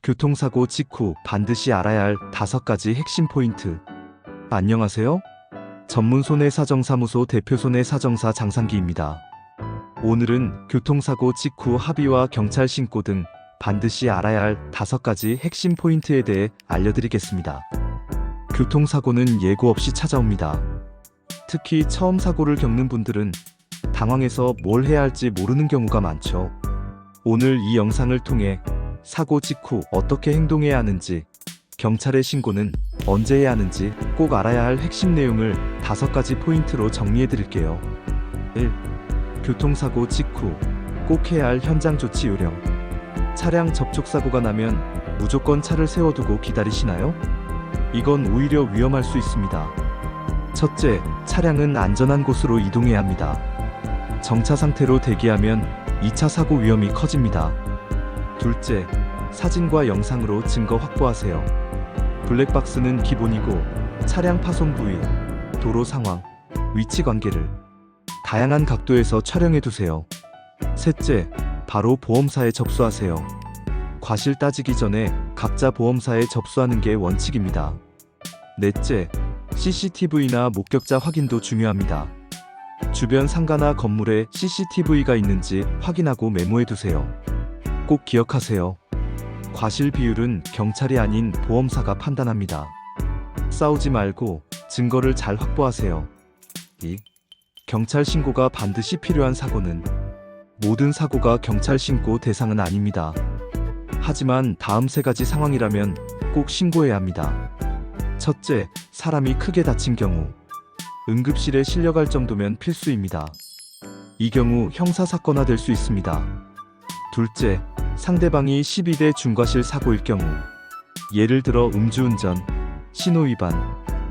교통사고 직후 반드시 알아야 할 5가지 핵심 포인트. 안녕하세요. 전문 손해사정사무소 대표 손해사정사 장상기입니다. 오늘은 교통사고 직후 합의와 경찰 신고 등 반드시 알아야 할 5가지 핵심 포인트에 대해 알려드리겠습니다. 교통사고는 예고 없이 찾아옵니다. 특히 처음 사고를 겪는 분들은 당황해서 뭘 해야 할지 모르는 경우가 많죠. 오늘 이 영상을 통해 사고 직후 어떻게 행동해야 하는지, 경찰에 신고는 언제 해야 하는지 꼭 알아야 할 핵심 내용을 5가지 포인트로 정리해 드릴게요. 1. 교통사고 직후 꼭 해야 할 현장 조치 요령. 차량 접촉사고가 나면 무조건 차를 세워두고 기다리시나요? 이건 오히려 위험할 수 있습니다. 첫째, 차량은 안전한 곳으로 이동해야 합니다. 정차 상태로 대기하면 2차 사고 위험이 커집니다. 둘째, 사진과 영상으로 증거 확보하세요. 블랙박스는 기본이고 차량 파손 부위, 도로 상황, 위치 관계를 다양한 각도에서 촬영해두세요. 셋째, 바로 보험사에 접수하세요. 과실 따지기 전에 각자 보험사에 접수하는 게 원칙입니다. 넷째, CCTV나 목격자 확인도 중요합니다. 주변 상가나 건물에 CCTV가 있는지 확인하고 메모해두세요. 꼭 기억하세요. 과실 비율은 경찰이 아닌 보험사가 판단합니다. 싸우지 말고 증거를 잘 확보하세요. 2. 경찰 신고가 반드시 필요한 사고는 모든 사고가 경찰 신고 대상은 아닙니다. 하지만 다음 3가지 상황이라면 꼭 신고해야 합니다. 첫째, 사람이 크게 다친 경우. 응급실에 실려갈 정도면 필수입니다. 이 경우 형사사건화 될 수 있습니다. 둘째, 상대방이 12대 중과실 사고일 경우. 예를 들어 음주운전, 신호위반,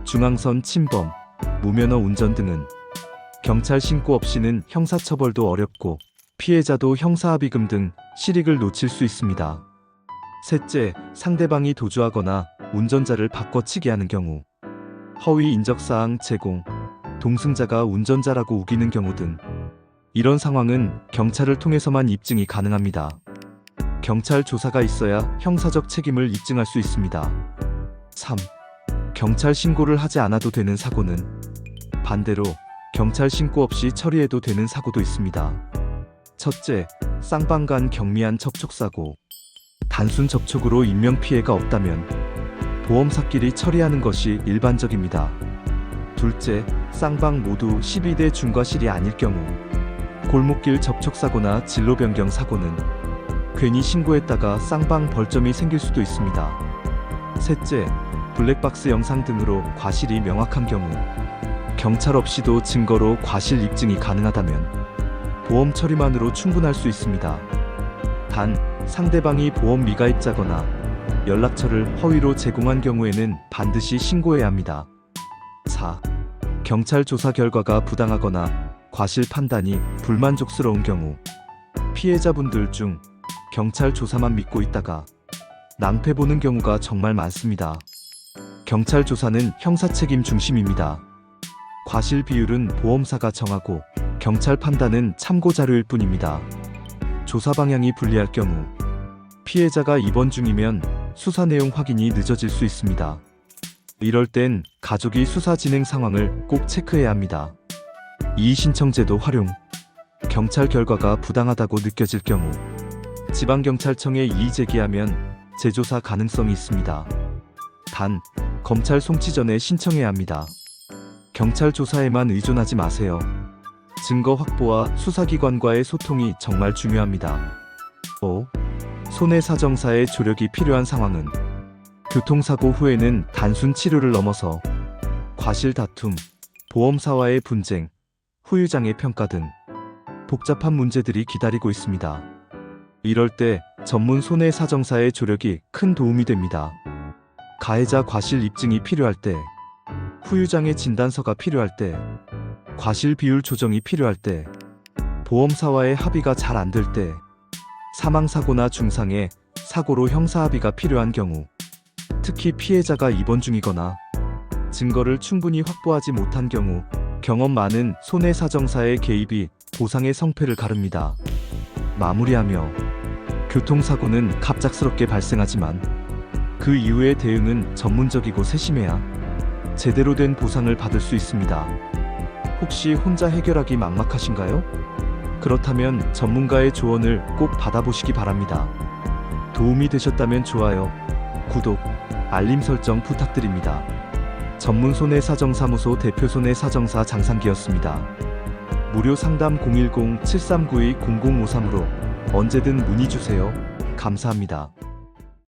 중앙선 침범, 무면허 운전 등은 경찰 신고 없이는 형사처벌도 어렵고 피해자도 형사합의금 등 실익을 놓칠 수 있습니다. 셋째, 상대방이 도주하거나 운전자를 바꿔치기 하는 경우. 허위 인적사항 제공, 동승자가 운전자라고 우기는 경우 등. 이런 상황은 경찰을 통해서만 입증이 가능합니다. 경찰 조사가 있어야 형사적 책임을 입증할 수 있습니다. 3. 경찰 신고를 하지 않아도 되는 사고는 반대로 경찰 신고 없이 처리해도 되는 사고도 있습니다. 첫째, 쌍방 간 경미한 접촉사고. 단순 접촉으로 인명피해가 없다면 보험사끼리 처리하는 것이 일반적입니다. 둘째, 쌍방 모두 12대 중과실이 아닐 경우. 골목길 접촉사고나 진로 변경 사고는 괜히 신고했다가 쌍방 벌점이 생길 수도 있습니다. 셋째, 블랙박스 영상 등으로 과실이 명확한 경우. 경찰 없이도 증거로 과실 입증이 가능하다면 보험 처리만으로 충분할 수 있습니다. 단, 상대방이 보험 미가입자거나 연락처를 허위로 제공한 경우에는 반드시 신고해야 합니다. 4. 경찰 조사 결과가 부당하거나 과실 판단이 불만족스러운 경우. 피해자분들 중 경찰 조사만 믿고 있다가 낭패 보는 경우가 정말 많습니다. 경찰 조사는 형사책임 중심입니다. 과실 비율은 보험사가 정하고 경찰 판단은 참고자료일 뿐입니다. 조사 방향이 불리할 경우. 피해자가 입원 중이면 수사 내용 확인이 늦어질 수 있습니다. 이럴 땐 가족이 수사 진행 상황을 꼭 체크해야 합니다. 이의신청제도 활용. 경찰 결과가 부당하다고 느껴질 경우 지방경찰청에 이의 제기하면 재조사 가능성이 있습니다. 단, 검찰 송치 전에 신청해야 합니다. 경찰 조사에만 의존하지 마세요. 증거 확보와 수사기관과의 소통이 정말 중요합니다. 5. 손해사정사의 조력이 필요한 상황은 교통사고 후에는 단순 치료를 넘어서 과실 다툼, 보험사와의 분쟁, 후유장애 평가 등 복잡한 문제들이 기다리고 있습니다. 이럴 때 전문 손해사정사의 조력이 큰 도움이 됩니다. 가해자 과실 입증이 필요할 때, 후유장애 진단서가 필요할 때, 과실 비율 조정이 필요할 때, 보험사와의 합의가 잘 안 될 때, 사망사고나 중상해 사고로 형사합의가 필요한 경우, 특히 피해자가 입원 중이거나 증거를 충분히 확보하지 못한 경우 경험 많은 손해사정사의 개입이 보상의 성패를 가릅니다. 마무리하며 교통사고는 갑작스럽게 발생하지만 그 이후의 대응은 전문적이고 세심해야 제대로 된 보상을 받을 수 있습니다. 혹시 혼자 해결하기 막막하신가요? 그렇다면 전문가의 조언을 꼭 받아보시기 바랍니다. 도움이 되셨다면 좋아요, 구독, 알림 설정 부탁드립니다. 전문 손해사정사무소 대표 손해사정사 장상기였습니다. 무료 상담 010-7392-0053으로 언제든 문의 주세요. 감사합니다.